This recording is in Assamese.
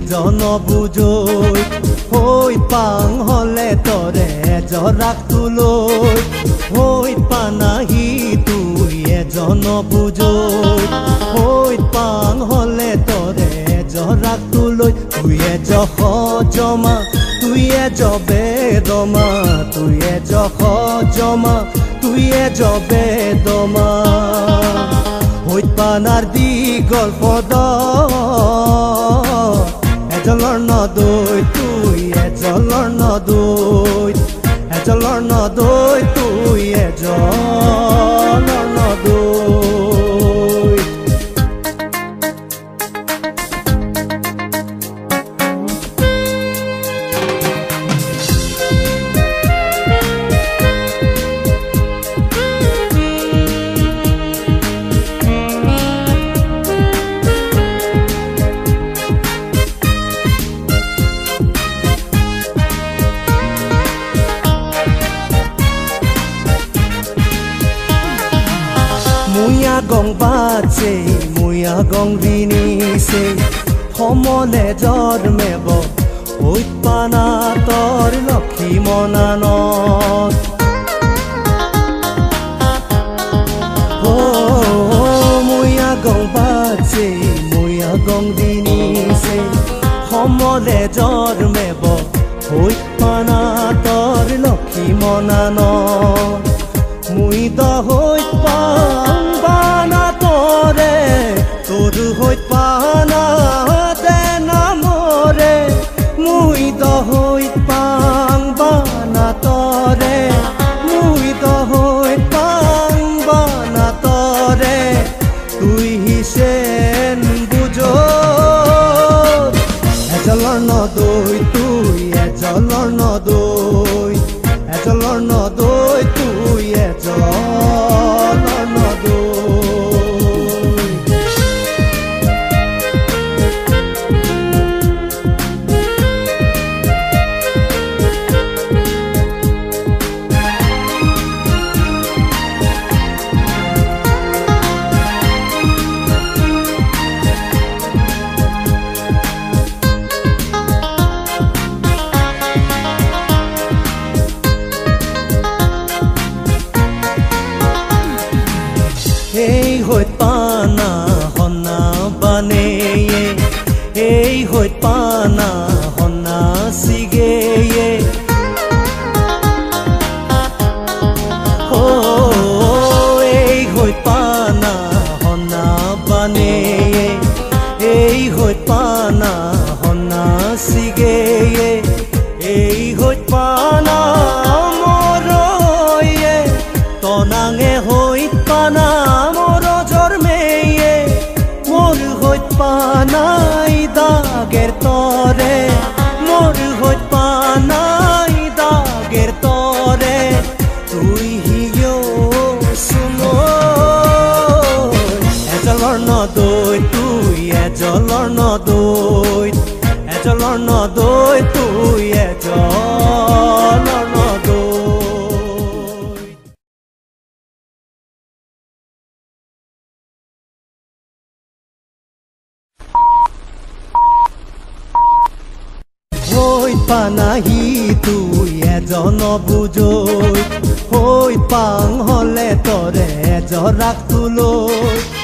এজন বুজৈ হৈ পাং হলে তৰে জৰাক তুলৈ হৈ পানাহি তুই এজন বুজৈ হৈ পাং হলে তৰে জৰাক তুলৈ তুই জখ জমা তুই জবে দমা তুই জখ জমা তুই জবে দমা হৈ পানাৰ দীঘল পদ এজলৰ নদৈ তুই এজলৰ নদৈ এজলৰ নদৈ তুই এজলৰ নদৈ মুয়া গং বাজে মুয়া গং ৰিনিছে সমলে জন্মেব হৈ পানা তৰ লক্ষী মনানত মুয়া গং বাজে মুয়া গং ৰিনিছে সমলে জন্মেব হৈ পানা তৰ লক্ষী মনানত মুই দহৈ পাং বানা তৰে তোৰ হৈ পানা দে নামৰে মুই দহৈ পাং বানা তৰে মুই দহৈ পাং বানা তৰে তুই হিসেন বুজ এজলৰ নদৈ তুই এজলৰ নদৈ এজলৰ নদৈ তুই এজলৰ নদৈ এই হৈ পানা হনা বানে এই হৈ পানা হনা সিগে এই হৈ পানা হনা বানে এই হৈ পানা হনা সিগে এই হৈ পানা মৰয়ে তনাঙে হৈ পানা পানাই দাগেৰ তৰে মোৰ হইত পানাই দাগেৰ তৰে তুই হিও শুনো এজলৰ নদৈ তুই এজলৰ নদৈ এজলৰ নদৈ তুই এজলৰ নদৈ হৈ পানাহি তুই এজন বুজৈ হৈ পাং হলে তৰে জৰাক তুলৈ